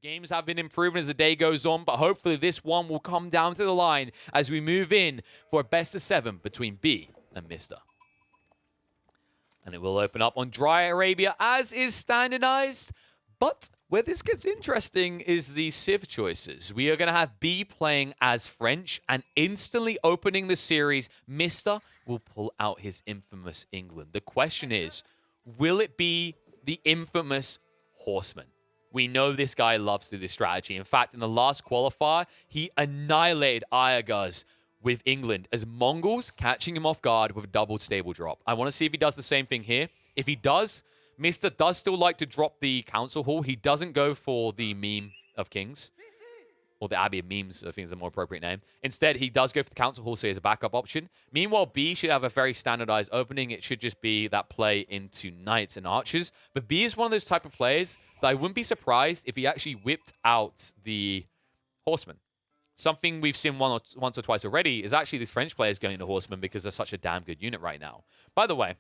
games have been improving as the day goes on, but hopefully this one will come down to the line as we move in for a best of 7 between B and Mr. And it will open up on Dry Arabia, as is standardized. But where this gets interesting is the Civ choices. We are going to have B playing as French, and instantly opening the series, Mr. will pull out his infamous England. The question is, will it be the infamous Horseman? We know this guy loves to do this strategy. In fact, in the last qualifier, he annihilated Ayaguz with England as Mongols catching him off guard with a double stable drop. I want to see if he does the same thing here. If he does, Mr. does still like to drop the Council Hall. He doesn't go for the Meme of Kings, or the Abbey of Memes, I think is a more appropriate name. Instead, he does go for the Council Hall, so he has a backup option. Meanwhile, B should have a very standardized opening. It should just be that play into Knights and Archers. But B is one of those type of players that I wouldn't be surprised if he actually whipped out the Horseman. Something we've seen once or twice already is actually these French players going to Horseman because they're such a damn good unit right now. By the way,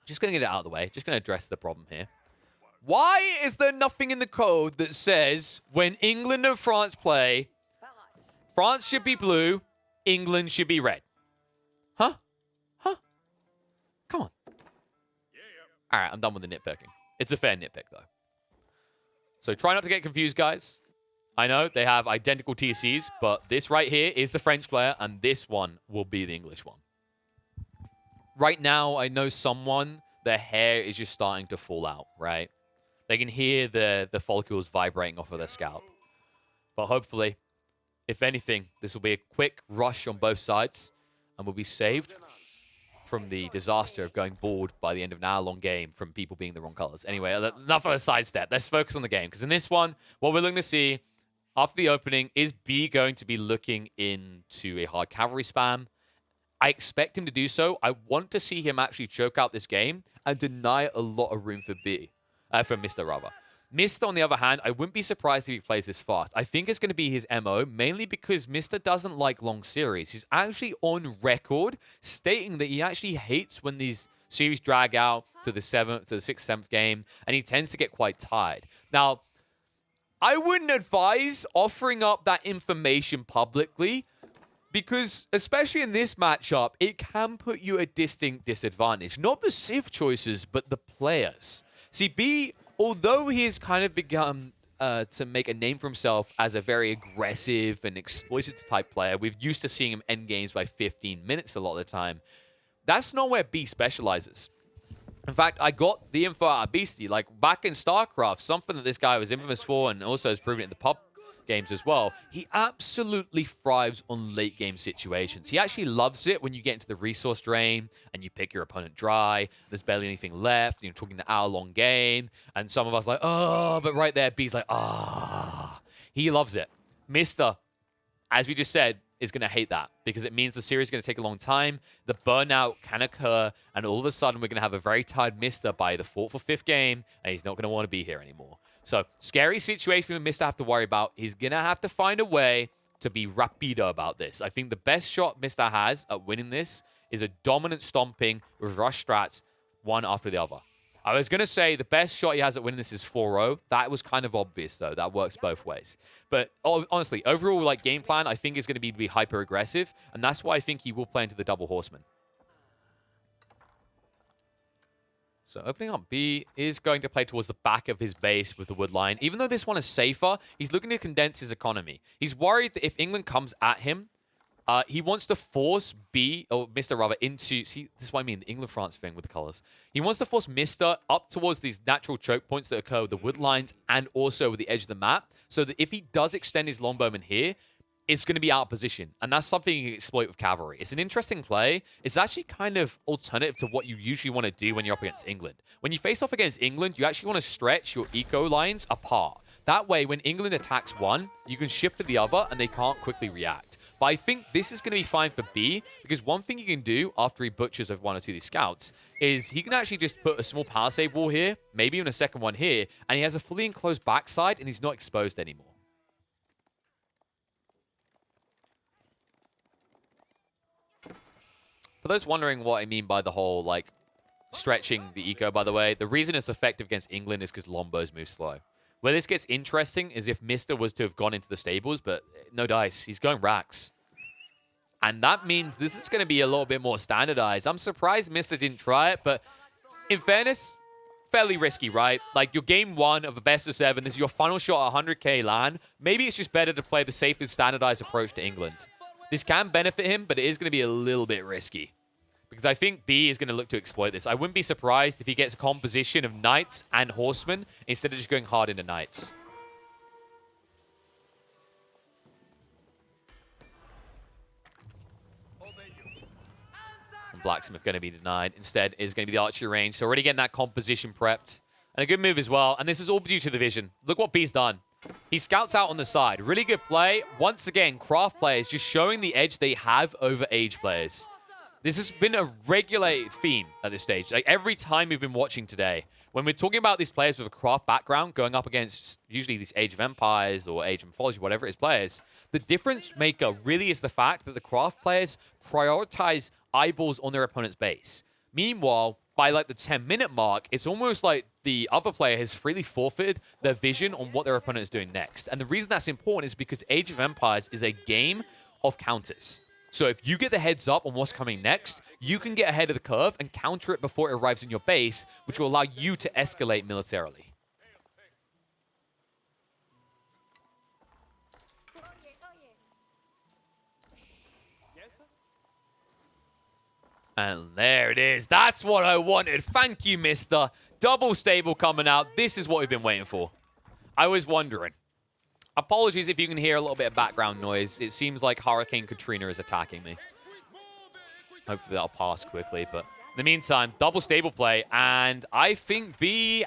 just going to get it out of the way. Just going to address the problem here. Why is there nothing in the code that says when England and France play, France should be blue, England should be red? Huh? Huh? Come on. All right, I'm done with the nitpicking. It's a fair nitpick, though. So try not to get confused, guys. I know they have identical TCs, but this right here is the French player, and this one will be the English one. Right now, I know someone, their hair is just starting to fall out, right? They can hear the follicles vibrating off of their scalp. But hopefully, if anything, this will be a quick rush on both sides, and we'll be saved from the disaster of going bald by the end of an hour-long game from people being the wrong colors. Anyway, enough of a sidestep. Let's focus on the game, because in this one, what we're looking to see after the opening is B going to be looking into a hard cavalry spam. I expect him to do so. I want to see him actually choke out this game and deny a lot of room for B. For Mr. rather. Mr., on the other hand, I wouldn't be surprised if he plays this fast. I think it's going to be his MO, mainly because Mr. doesn't like long series. He's actually on record stating that he actually hates when these series drag out to the 7th, to the 6th, 7th game, and he tends to get quite tired. Now, I wouldn't advise offering up that information publicly, because, especially in this matchup, it can put you at a distinct disadvantage. Not the Civ choices, but the players. See, B, although he has kind of begun to make a name for himself as a very aggressive and exploitative type player, we're used to seeing him end games by 15 minutes a lot of the time. That's not where B specializes. In fact, I got the info out of Beastie. Like, back in StarCraft, something that this guy was infamous for and also has proven it in the pub games as well, he absolutely thrives on late game situations. He actually loves it when you get into the resource drain and you pick your opponent dry, there's barely anything left, you're talking an hour-long game, and some of us like, oh, but right there, B's like, ah. He loves it. Mr., as we just said, is going to hate that because it means the series is going to take a long time, the burnout can occur, and all of a sudden we're going to have a very tired Mr. by the 4th or 5th game, and he's not going to want to be here anymore. So, scary situation for Mr. have to worry about. He's going to have to find a way to be rapido about this. I think the best shot Mr. has at winning this is a dominant stomping with rush strats, one after the other. I was going to say the best shot he has at winning this is 4-0. That was kind of obvious, though. That works both ways. But honestly, overall, like, game plan, I think is going to be hyper-aggressive, and that's why I think he will play into the double horseman. So opening up, B is going to play towards the back of his base with the wood line. Even though this one is safer, he's looking to condense his economy. He's worried that if England comes at him, he wants to force B, or Mr. rather, into... See, this is what I mean, the England-France thing with the colors. He wants to force Mr. up towards these natural choke points that occur with the wood lines and also with the edge of the map, so that if he does extend his longbowman here, it's going to be out of position. And that's something you can exploit with cavalry. It's an interesting play. It's actually kind of alternative to what you usually want to do when you're up against England. When you face off against England, you actually want to stretch your eco lines apart. That way, when England attacks one, you can shift to the other and they can't quickly react. But I think this is going to be fine for B, because one thing he can do after he butchers of one or two of these scouts is he can actually just put a small palisade wall here, maybe even a second one here, and he has a fully enclosed backside and he's not exposed anymore. For those wondering what I mean by the whole, stretching the eco, by the way, the reason it's effective against England is because Lombos move slow. Where this gets interesting is if Mr. was to have gone into the stables, but no dice. He's going racks. And that means this is going to be a little bit more standardized. I'm surprised Mr. didn't try it, but in fairness, fairly risky, right? Like, your game 1 of a best of 7, this is your final shot at 100k LAN. Maybe it's just better to play the safest standardized approach to England. This can benefit him, but it is going to be a little bit risky. Because I think B is going to look to exploit this. I wouldn't be surprised if he gets a composition of knights and horsemen instead of just going hard into knights. And Blacksmith going to be denied. Instead is going to be the archery range. So already getting that composition prepped. And a good move as well. And this is all due to the vision. Look what B's done. He scouts out on the side. Really good play. Once again, craft players just showing the edge they have over age players. This has been a regulated theme at this stage. Like, every time we've been watching today, when we're talking about these players with a craft background going up against usually these Age of Empires or Age of Mythology, whatever it is, players, the difference maker really is the fact that the craft players prioritize eyeballs on their opponent's base. Meanwhile, by like the 10-minute mark, it's almost like the other player has freely forfeited their vision on what their opponent is doing next. And the reason that's important is because Age of Empires is a game of counters. So if you get the heads up on what's coming next, you can get ahead of the curve and counter it before it arrives in your base, which will allow you to escalate militarily. And there it is. That's what I wanted. Thank you, Mister. Double stable coming out. This is what we've been waiting for. I was wondering. Apologies if you can hear a little bit of background noise. It seems like Hurricane Katrina is attacking me. Hopefully that'll pass quickly. But in the meantime, double stable play. And I think B...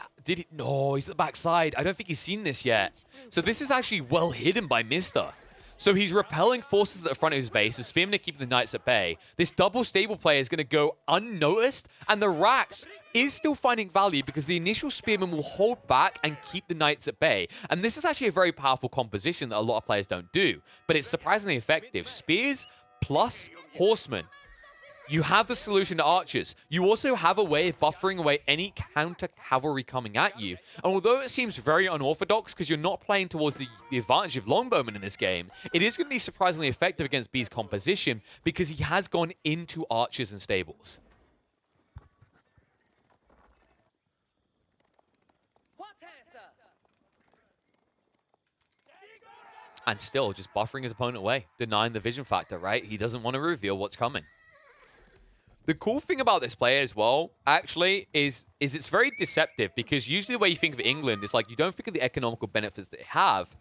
No, he's at the backside. I don't think he's seen this yet. So this is actually well hidden by Mister. So he's repelling forces at the front of his base, the spearmen are keeping the knights at bay. This double stable play is going to go unnoticed, and the racks is still finding value because the initial spearmen will hold back and keep the knights at bay. And this is actually a very powerful composition that a lot of players don't do, but it's surprisingly effective. Spears plus horsemen. You have the solution to archers. You also have a way of buffering away any counter cavalry coming at you. And although it seems very unorthodox because you're not playing towards the advantage of longbowmen in this game, it is going to be surprisingly effective against B's composition because he has gone into archers and stables. And still just buffering his opponent away, denying the vision factor, right? He doesn't want to reveal what's coming. The cool thing about this player as well, actually, is it's very deceptive because usually the way you think of England is like you don't think of the economical benefits that they have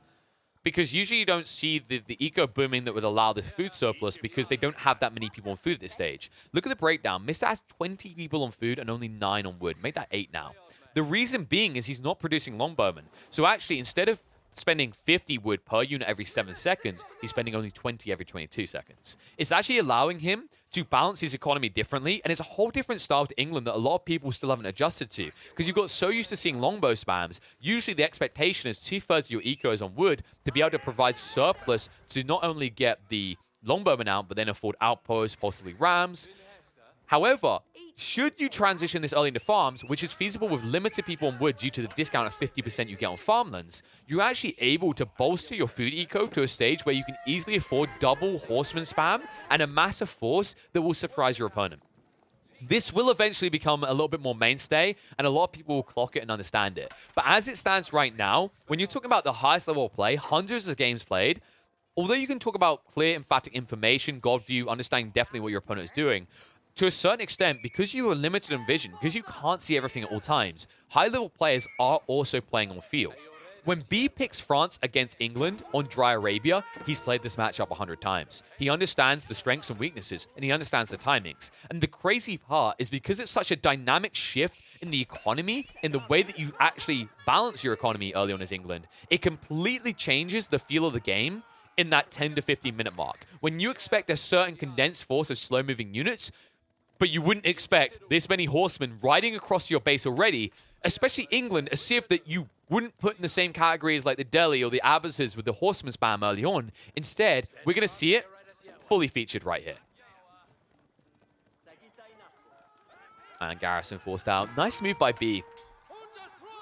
because usually you don't see the eco booming that would allow this food surplus because they don't have that many people on food at this stage. Look at the breakdown. Mr. has 20 people on food and only 9 on wood. Make that 8 now. The reason being is he's not producing longbowmen. So actually, instead of spending 50 wood per unit every 7 seconds, he's spending only 20 every 22 seconds. It's actually allowing him to balance his economy differently, and it's a whole different style to England that a lot of people still haven't adjusted to, because you've got so used to seeing longbow spams. Usually the expectation is 2/3 of your eco is on wood to be able to provide surplus to not only get the longbowmen out, but then afford outposts, possibly rams. However, should you transition this early into farms, which is feasible with limited people on wood due to the discount of 50% you get on farmlands, you're actually able to bolster your food eco to a stage where you can easily afford double horseman spam and a massive force that will surprise your opponent. This will eventually become a little bit more mainstay, and a lot of people will clock it and understand it. But as it stands right now, when you're talking about the highest level of play, hundreds of games played, although you can talk about clear, emphatic information, God view, understanding definitely what your opponent is doing, to a certain extent, because you are limited in vision, because you can't see everything at all times, high-level players are also playing on field. When B picks France against England on Dry Arabia, he's played this matchup 100 times. He understands the strengths and weaknesses, and he understands the timings. And the crazy part is because it's such a dynamic shift in the economy, in the way that you actually balance your economy early on as England, it completely changes the feel of the game in that 10 to 15 minute mark. When you expect a certain condensed force of slow-moving units, but you wouldn't expect this many horsemen riding across your base already, especially England, a civ that you wouldn't put in the same category as like the Delhi or the Abbases with the horseman spam early on. Instead, we're going to see it fully featured right here. And Garrison forced out. Nice move by B.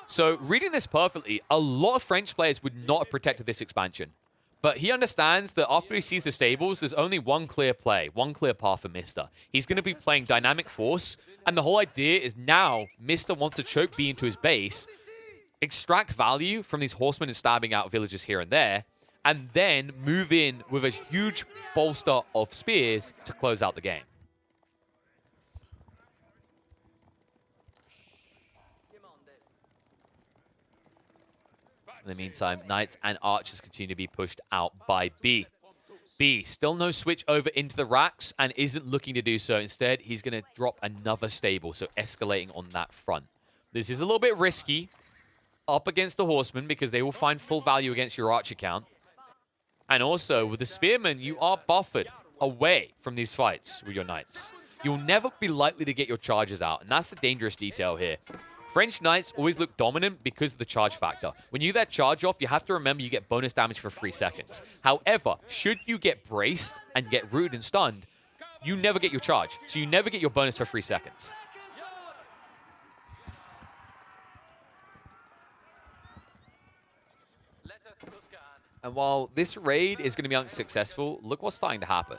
So reading this perfectly, a lot of French players would not have protected this expansion. But he understands that after he sees the stables, there's only one clear play, one clear path for Mista. He's going to be playing Dynamic Force, and the whole idea is now Mista wants to choke B into his base, extract value from these horsemen and stabbing out villages here and there, and then move in with a huge bolster of spears to close out the game. In the meantime, Knights and Archers continue to be pushed out by B. B, still no switch over into the racks and isn't looking to do so. Instead, he's going to drop another stable, so escalating on that front. This is a little bit risky up against the Horsemen because they will find full value against your Archer count. And also, with the Spearmen, you are buffered away from these fights with your Knights. You'll never be likely to get your charges out, and that's the dangerous detail here. French Knights always look dominant because of the charge factor. When you get that charge off, you have to remember you get bonus damage for 3 seconds. However, should you get braced and get rooted and stunned, you never get your charge. So you never get your bonus for 3 seconds. And while this raid is going to be unsuccessful, look what's starting to happen.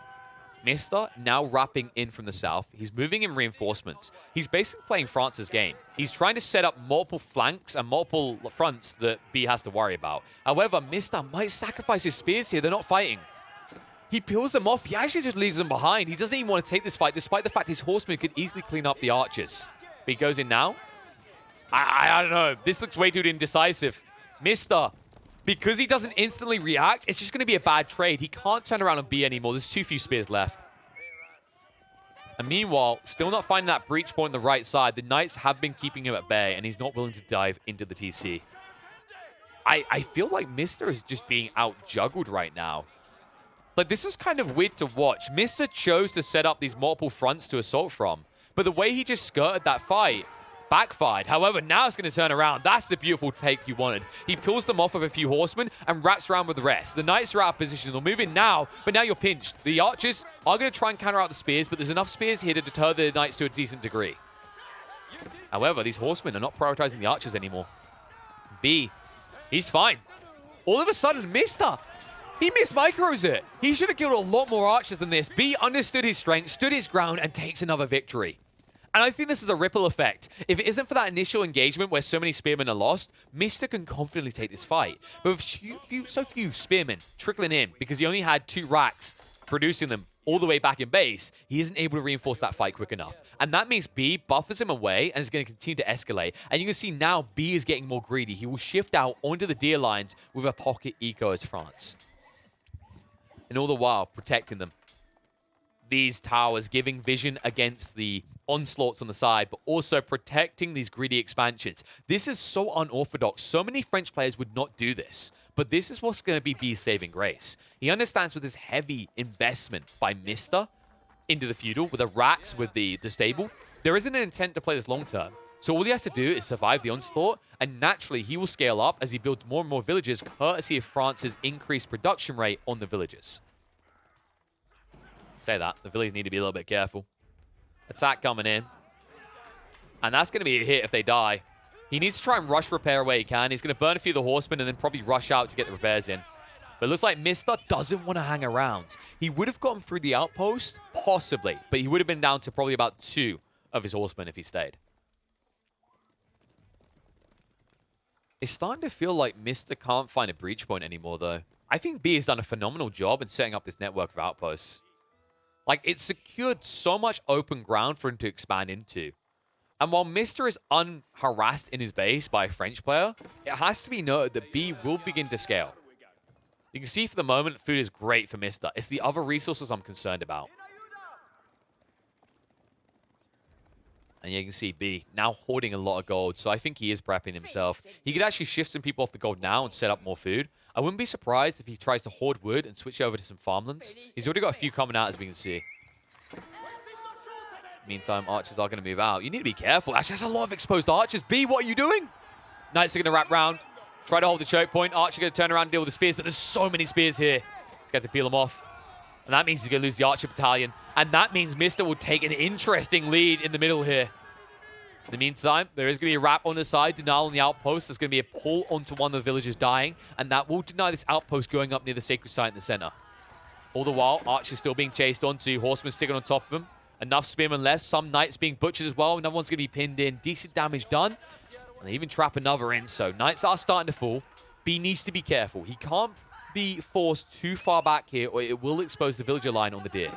Mista now wrapping in from the south. He's moving in reinforcements. He's basically playing France's game. He's trying to set up multiple flanks and multiple fronts that B has to worry about. However, Mista might sacrifice his spears here. They're not fighting. He peels them off. He actually just leaves them behind. He doesn't even want to take this fight, despite the fact his horsemen could easily clean up the archers. But he goes in now. I don't know. This looks way too indecisive. Mista, because he doesn't instantly react, it's just going to be a bad trade. He can't turn around on B anymore. There's too few spears left. And meanwhile, still not finding that breach point on the right side. The Knights have been keeping him at bay, and he's not willing to dive into the TC. I feel like Mista is just being out-juggled right now. Like, this is kind of weird to watch. Mista chose to set up these multiple fronts to assault from, but the way he just skirted that fight backfired. However, now it's going to turn around. That's the beautiful take you wanted. He pulls them off of a few horsemen and wraps around with the rest. The Knights are out of position. They'll move in now, but now you're pinched. The Archers are going to try and counter out the spears, but there's enough spears here to deter the Knights to a decent degree. However, these horsemen are not prioritizing the Archers anymore. B, he's fine. All of a sudden, Mista, he mismicros it. He should have killed a lot more Archers than this. B understood his strength, stood his ground, and takes another victory. And I think this is a ripple effect. If it isn't for that initial engagement where so many spearmen are lost, Mista can confidently take this fight. But with so few spearmen trickling in, because he only had 2 racks producing them all the way back in base, he isn't able to reinforce that fight quick enough. And that means B buffers him away and is going to continue to escalate. And you can see now B is getting more greedy. He will shift out onto the deer lines with a pocket eco as France. And all the while, protecting them. These towers giving vision against the onslaughts on the side, but also protecting these greedy expansions. This is so unorthodox. So many French players would not do this, but this is what's going to be B's saving grace. He understands with this heavy investment by Mista into the feudal, with the racks, with the stable, there isn't an intent to play this long term. So all he has to do is survive the onslaught, and naturally he will scale up as he builds more and more villages, courtesy of France's increased production rate on the villages. Say that. The villages need to be a little bit careful. Attack coming in. And that's going to be a hit if they die. He needs to try and rush repair where he can. He's going to burn a few of the horsemen and then probably rush out to get the repairs in. But it looks like Mista doesn't want to hang around. He would have gotten through the outpost, possibly, but he would have been down to probably about 2 of his horsemen if he stayed. It's starting to feel like Mista can't find a breach point anymore, though. I think B has done a phenomenal job in setting up this network of outposts. Like, it secured so much open ground for him to expand into. And while Mista is unharassed in his base by a French player, it has to be noted that B will begin to scale. You can see for the moment, food is great for Mista. It's the other resources I'm concerned about. And you can see B now hoarding a lot of gold, so I think he is prepping himself. He could actually shift some people off the gold now and set up more food. I wouldn't be surprised if he tries to hoard wood and switch over to some farmlands. He's already got a few coming out, as we can see. Meantime, archers are going to move out. You need to be careful. Actually, there's a lot of exposed archers. B, what are you doing? Knights are going to wrap round. Try to hold the choke point. Archer going to turn around and deal with the spears, but there's so many spears here. He's got to peel them off. And that means he's going to lose the archer battalion. And that means Mista will take an interesting lead in the middle here. In the meantime, there is going to be a wrap on the side, denial on the outpost. There's going to be a pull onto one of the villagers dying, and that will deny this outpost going up near the sacred site in the center. All the while, Archer's still being chased onto. Horseman sticking on top of him. Enough spearmen left. Some knights being butchered as well. Another one's going to be pinned in. Decent damage done. And they even trap another in. So knights are starting to fall. B needs to be careful. He can't be forced too far back here, or it will expose the villager line on the deer.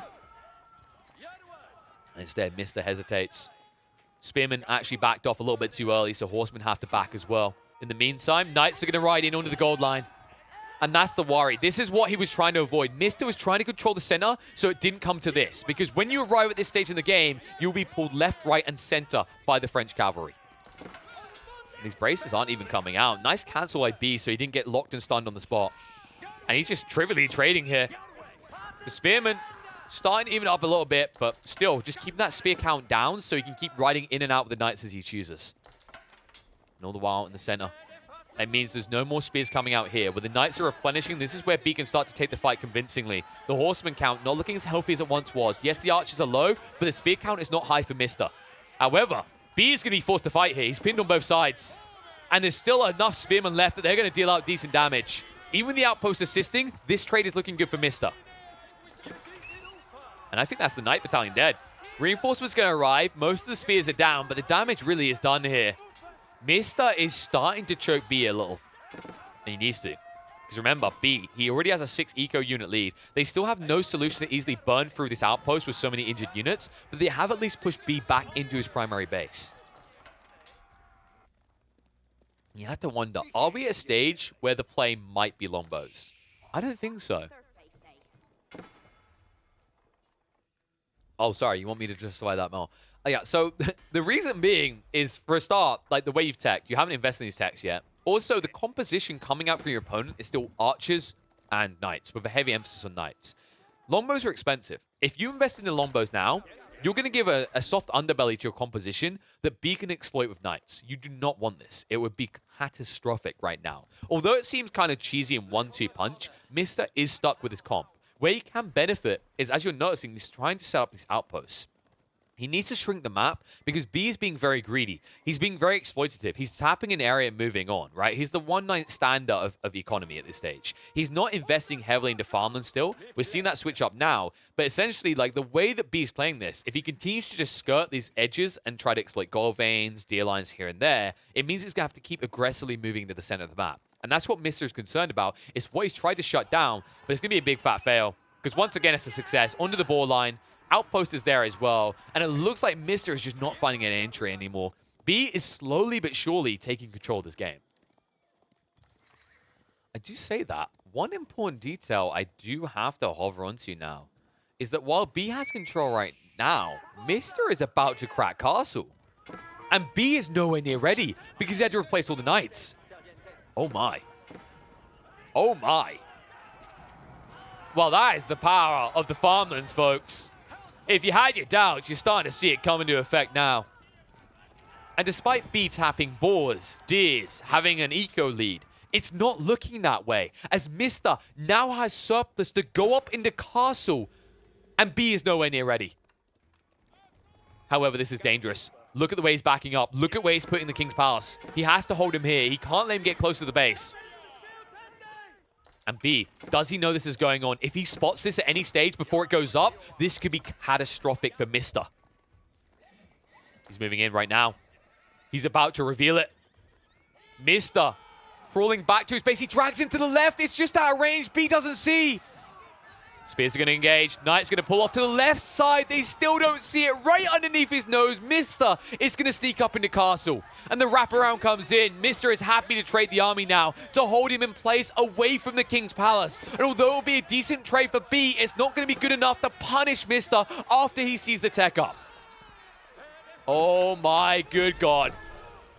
Instead, Mista hesitates. Spearmen actually backed off a little bit too early, so horsemen have to back as well. In the meantime, knights are going to ride in onto the gold line. And that's the worry. This is what he was trying to avoid. Mista was trying to control the center, so it didn't come to this. Because when you arrive at this stage in the game, you'll be pulled left, right, and center by the French cavalry. And these braces aren't even coming out. Nice cancel by B, so he didn't get locked and stunned on the spot. And he's just trivially trading here. The spearman starting to even up a little bit, but still, just keeping that spear count down so he can keep riding in and out with the knights as he chooses. And all the while in the center. That means there's no more spears coming out here. When the knights are replenishing, this is where B can start to take the fight convincingly. The horseman count not looking as healthy as it once was. Yes, the archers are low, but the spear count is not high for Mista. However, B is going to be forced to fight here. He's pinned on both sides. And there's still enough spearmen left that they're going to deal out decent damage. Even with the outpost assisting, this trade is looking good for Mista. And I think that's the Knight Battalion dead. Reinforcements going to arrive. Most of the spears are down, but the damage really is done here. Mista is starting to choke B a little. And he needs to. Because remember, B, he already has a 6 eco unit lead. They still have no solution to easily burn through this outpost with so many injured units, but they have at least pushed B back into his primary base. You have to wonder, are we at a stage where the play might be longbows? I don't think so. Oh, sorry, you want me to justify that more? Oh, yeah, so the reason being is, for a start, like the way you've teched, you haven't invested in these techs yet. Also, the composition coming out from your opponent is still archers and knights, with a heavy emphasis on knights. Longbows are expensive. If you invest in the longbows now, you're going to give a soft underbelly to your composition that B can exploit with knights. You do not want this. It would be catastrophic right now. Although it seems kind of cheesy and 1-2 punch, Mista is stuck with his comp. Where he can benefit is, as you're noticing, he's trying to set up this outpost. He needs to shrink the map because B is being very greedy. He's being very exploitative. He's tapping an area and moving on, right? He's the one-night stander of economy at this stage. He's not investing heavily into farmland still. We're seeing that switch up now. But essentially, like the way that B is playing this, if he continues to just skirt these edges and try to exploit gold veins, deer lines here and there, it means he's going to have to keep aggressively moving to the center of the map. And that's what Mr. is concerned about. It's what he's tried to shut down, but it's going to be a big fat fail. Because once again, it's a success. Onto the ball line. Outpost is there as well. And it looks like Mr. is just not finding an entry anymore. B is slowly but surely taking control of this game. I do say that. One important detail I do have to hover onto now is that while B has control right now, Mr. is about to crack castle. And B is nowhere near ready because he had to replace all the knights. Oh my. Oh my. Well, that is the power of the farmlands, folks. If you had your doubts, you're starting to see it come into effect now. And despite B tapping boars, deers, having an eco lead, it's not looking that way, as Mista now has surplus to go up into castle, and B is nowhere near ready. However, this is dangerous. Look at the way he's backing up. Look at where he's putting the King's Palace. He has to hold him here. He can't let him get close to the base. And B, does he know this is going on? If he spots this at any stage before it goes up, this could be catastrophic for Mista. He's moving in right now. He's about to reveal it. Mista crawling back to his base. He drags him to the left. It's just out of range. B doesn't see. Spears are going to engage. Knight's going to pull off to the left side. They still don't see it. Right underneath his nose, Mista is going to sneak up into castle. And the wraparound comes in. Mista is happy to trade the army now to hold him in place away from the King's Palace. And although it will be a decent trade for B, it's not going to be good enough to punish Mista after he sees the tech up. Oh my good God.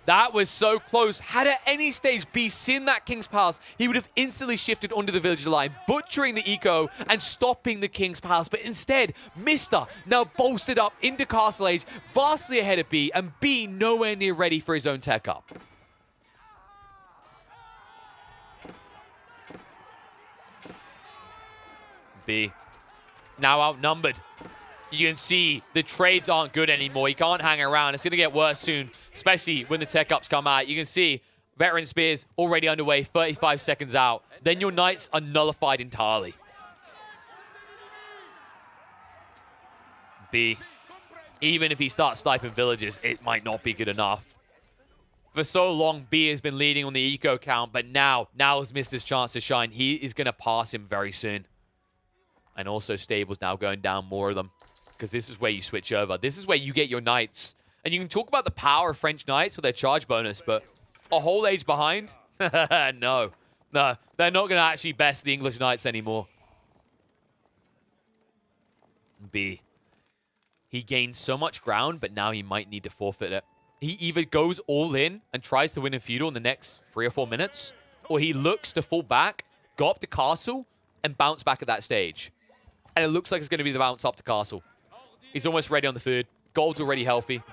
That was so close. Had at any stage B seen that King's Palace, he would have instantly shifted onto the villager line, butchering the eco and stopping the King's Palace. But instead, Mista now bolstered up into Castle Age, vastly ahead of B, and B nowhere near ready for his own tech up. B now outnumbered. You can see the trades aren't good anymore. He can't hang around. It's going to get worse soon. especially when the tech-ups come out. You can see Veteran Spears already underway, 35 seconds out. Then your Knights are nullified entirely. B, even if he starts sniping villages, it might not be good enough. For so long, B has been leading on the eco count, but now has missed his chance to shine. He is going to pass him very soon. And also Stable's now going down more of them, because this is where you switch over. This is where you get your Knights. And you can talk about the power of French Knights with their charge bonus, but a whole age behind? No. No, they're not going to actually best the English Knights anymore. B. He gains so much ground, but now he might need to forfeit it. He either goes all in and tries to win a feudal in the next 3 or 4 minutes, or he looks to fall back, go up to castle, and bounce back at that stage. And it looks like it's going to be the bounce up to castle. He's almost ready on the food. Gold's already healthy.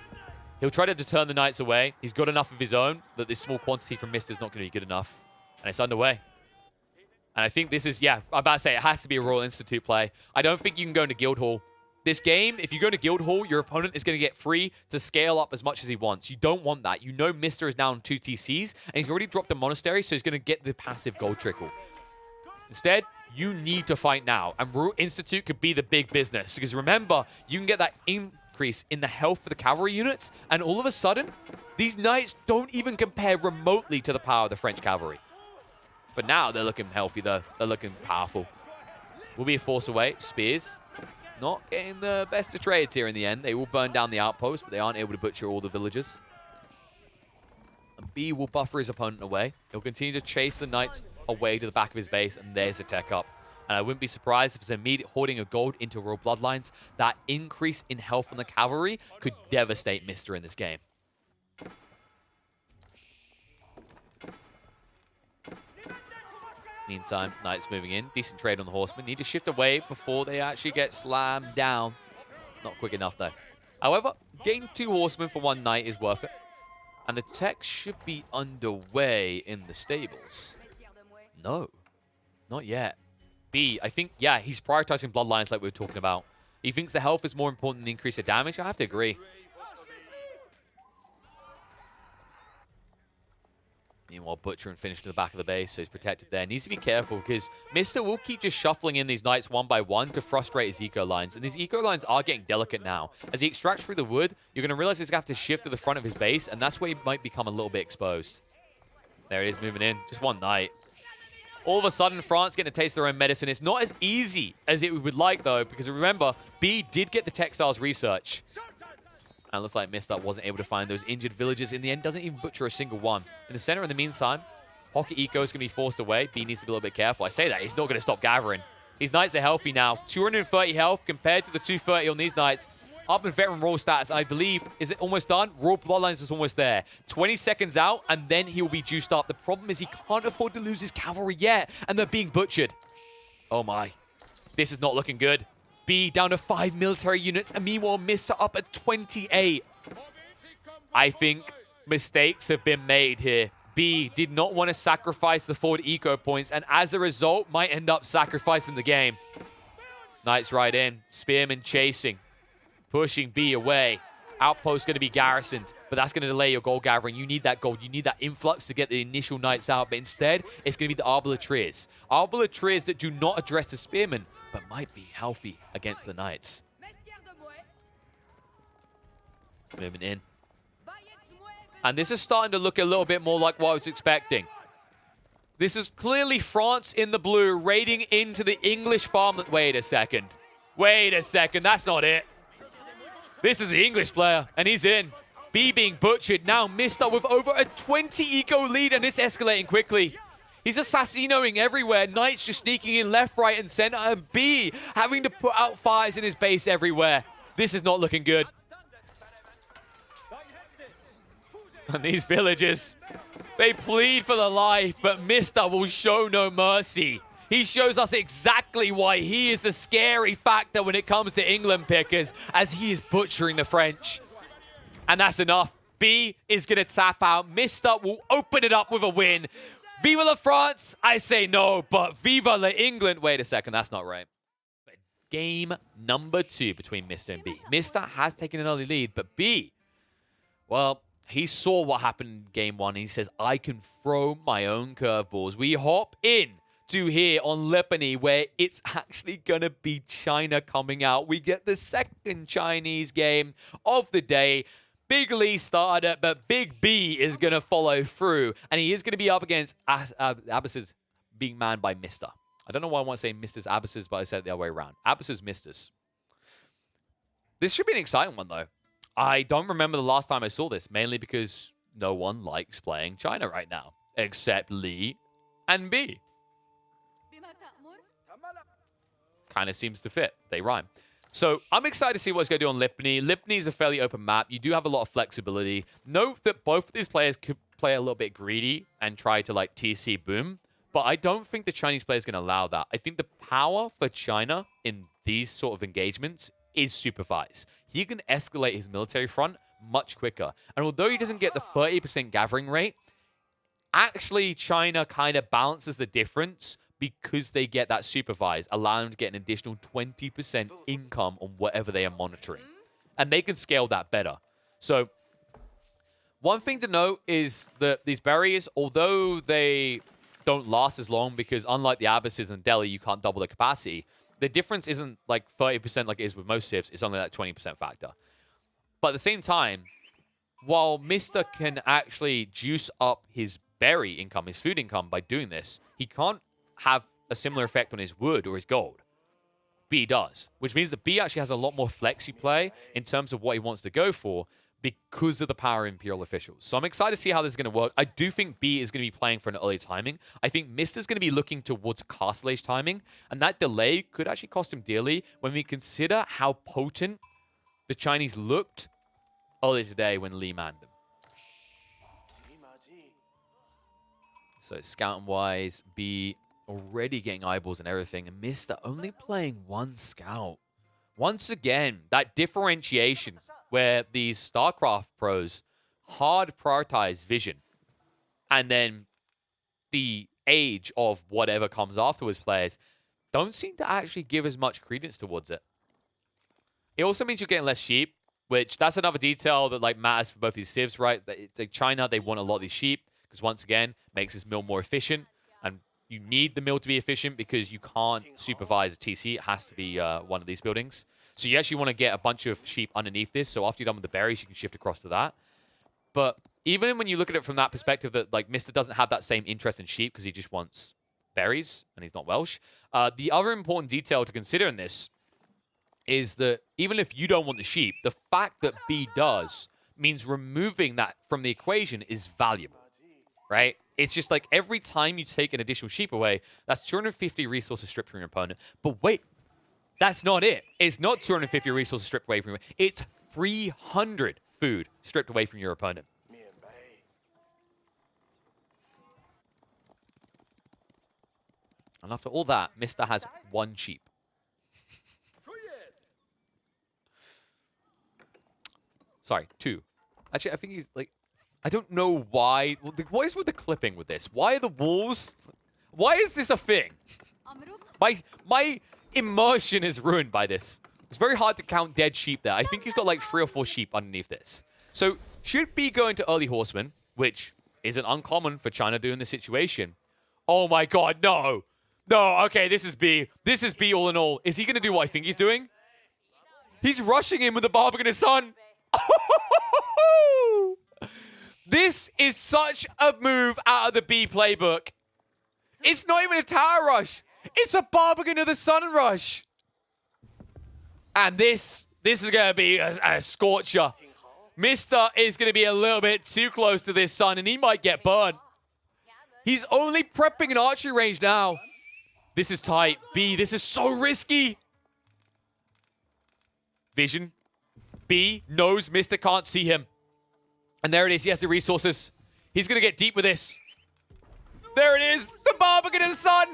He'll try to turn the Knights away. He's got enough of his own that this small quantity from Mist is not going to be good enough. And it's underway. And I think this is, yeah, I'm about to say, it has to be a Royal Institute play. I don't think you can go into Guildhall. This game, if you go to Guildhall, your opponent is going to get free to scale up as much as he wants. You don't want that. You know Mr. is now on 2 TCs, and he's already dropped the Monastery, so he's going to get the passive gold trickle. Instead, you need to fight now, and Royal Institute could be the big business. Because remember, you can get that increase in the health for the cavalry units, and all of a sudden, these Knights don't even compare remotely to the power of the French cavalry. But now they're looking healthy, though. They're looking powerful. Will be a force away. Spears. Not getting the best of trades here in the end. They will burn down the outpost, but they aren't able to butcher all the villagers. And B will buffer his opponent away. He'll continue to chase the Knights away to the back of his base, and there's a tech up. And I wouldn't be surprised if it's an immediate hoarding of gold into Royal Bloodlines. That increase in health from the cavalry could devastate Mr. in this game. Meantime, Knights moving in. Decent trade on the Horsemen. Need to shift away before they actually get slammed down. Not quick enough, though. However, getting 2 Horsemen for 1 Knight is worth it. And the tech should be underway in the stables. No, not yet. B, I think, yeah, he's prioritizing Bloodlines like we were talking about. He thinks the health is more important than the increase of damage. I have to agree. Meanwhile, Butcher and finished to the back of the base, so he's protected there. Needs to be careful because Mr. will keep just shuffling in these Knights one by one to frustrate his eco lines. And these eco lines are getting delicate now. As he extracts through the wood, you're going to realize he's going to have to shift to the front of his base, and that's where he might become a little bit exposed. There it is, moving in. Just 1 Knight. All of a sudden, France getting to taste their own medicine. It's not as easy as it would like, though, because remember, B did get the textiles research. And it looks like Mr. wasn't able to find those injured villagers. In the end, doesn't even butcher a single one. In the center, in the meantime, Pocket Eco is going to be forced away. B needs to be a little bit careful. I say that. He's not going to stop gathering. These Knights are healthy now. 230 health compared to the 230 on these Knights. Up in Veteran Royal stats, I believe, is it almost done? Royal Bloodlines is almost there. 20 seconds out, and then he will be juiced up. The problem is he can't afford to lose his cavalry yet, and they're being butchered. Oh my. This is not looking good. B down to 5 military units, and meanwhile, Mr. up at 28. I think mistakes have been made here. B did not want to sacrifice the forward eco points, and as a result, might end up sacrificing the game. Knights right in. Spearmen chasing. Pushing B away. Outpost going to be garrisoned, but that's going to delay your gold gathering. You need that gold. You need that influx to get the initial Knights out, but instead, it's going to be the Arbalatriers. Arbalatriers that do not address the Spearmen, but might be healthy against the Knights. Moving in. And this is starting to look a little bit more like what I was expecting. This is clearly France in the blue raiding into the English farmland. Wait a second. Wait a second. That's not it. This is the English player, and he's in. B being butchered. Now Mr. with over a 20 eco lead, and it's escalating quickly. He's assassinoing everywhere. Knights just sneaking in left, right, and center, and B having to put out fires in his base everywhere. This is not looking good. And these villagers, they plead for their life, but Mr. will show no mercy. He shows us exactly why he is the scary factor when it comes to England pickers, as he is butchering the French. And that's enough. B is going to tap out. Mr. will open it up with a win. Viva la France! I say no, but Viva la England. Wait a second, that's not right. Game number 2 between Mr. and B. Mr. has taken an early lead, but B, well, he saw what happened in game one. He says, I can throw my own curveballs. We hop in to here on Lepony, where it's actually going to be China coming out. We get the second Chinese game of the day. Big Lee started it, but Big B is going to follow through. And he is going to be up against Abysses being manned by Mista. I don't know why I want to say Mista's Abysses, but I said it the other way around. Abysses, Mistas. This should be an exciting one, though. I don't remember the last time I saw this, mainly because no one likes playing China right now, except Lee and B. Kind of seems to fit. They rhyme. So I'm excited to see what it's going to do on Lipney. Lipney is a fairly open map. You do have a lot of flexibility. Note that both of these players could play a little bit greedy and try to like TC boom, but I don't think the Chinese player is going to allow that. I think the power for China in these sort of engagements is Supervise. He can escalate his military front much quicker. And although he doesn't get the 30% gathering rate, actually China kind of balances the difference because they get that Supervise, allowing them to get an additional 20% income on whatever they are monitoring. And they can scale that better. So one thing to note is that these berries, although they don't last as long because unlike the Abysses and Delhi, you can't double the capacity, the difference isn't like 30% like it is with most civs. It's only that 20% factor. But at the same time, while Mista can actually juice up his berry income, his food income by doing this, he can't have a similar effect on his wood or his gold. B does, which means that B actually has a lot more flexi play in terms of what he wants to go for because of the power of Imperial officials. So I'm excited to see how this is going to work. I do think B is going to be playing for an early timing. I think Mista's going to be looking towards Castle Age timing, and that delay could actually cost him dearly when we consider how potent the Chinese looked earlier today when Lee manned them. So scouting-wise, B already getting eyeballs and everything, and Mista only playing one scout. Once again, that differentiation where these StarCraft pros hard prioritize vision, and then the age of whatever comes afterwards players don't seem to actually give as much credence towards it. It also means you're getting less sheep, which that's another detail that like matters for both these civs, right? Like China, they want a lot of these sheep because once again, makes this mill more efficient, and you need the mill to be efficient because you can't supervise a TC. It has to be one of these buildings. So you actually want to get a bunch of sheep underneath this. So after you're done with the berries, you can shift across to that. But even when you look at it from that perspective that like Mista doesn't have that same interest in sheep because he just wants berries and he's not Welsh. The other important detail to consider in this is that even if you don't want the sheep, the fact that B does means removing that from the equation is valuable, right? It's just like every time you take an additional sheep away, that's 250 resources stripped from your opponent. But wait, that's not it. It's not 250 resources stripped away from you. It's 300 food stripped away from your opponent. And after all that, Mista has one sheep. Sorry, two. Actually, I think he's like... I don't know why... What is with the clipping with this? Why are the wolves... Why is this a thing? My immersion is ruined by this. It's very hard to count dead sheep there. I think he's got like 3 or 4 sheep underneath this. So, should B go into early horseman, which isn't uncommon for China doing this situation. Oh my god, no! No, okay, this is B. This is B all in all. Is he going to do what I think he's doing? He's rushing in with the Barbican his son. This is such a move out of the B playbook. It's not even a tower rush. It's a Barbican of the Sun rush. And this is going to be a scorcher. Mista is going to be a little bit too close to this Sun, and he might get burned. He's only prepping an archery range now. This is tight. B, this is so risky. Vision. B knows Mista can't see him. And there it is. He has the resources. He's going to get deep with this. There it is. The Barbican and the Sun.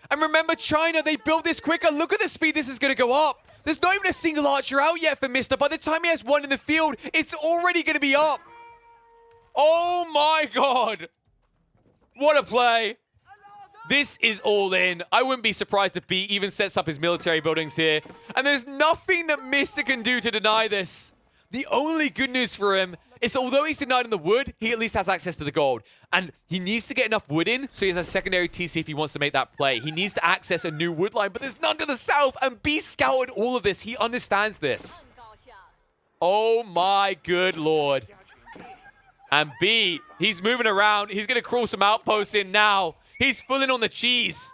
And remember, China, they built this quicker. Look at the speed this is going to go up. There's not even a single archer out yet for Mista. By the time he has one in the field, it's already going to be up. Oh my god. What a play. This is all in. I wouldn't be surprised if B even sets up his military buildings here. And there's nothing that Mista can do to deny this. The only good news for him is although he's denied on the wood, he at least has access to the gold. And he needs to get enough wood in so he has a secondary TC if he wants to make that play. He needs to access a new wood line, but there's none to the south. And B scouted all of this. He understands this. Oh my good lord. And B, he's moving around. He's going to crawl some outposts in now. He's filling on the cheese.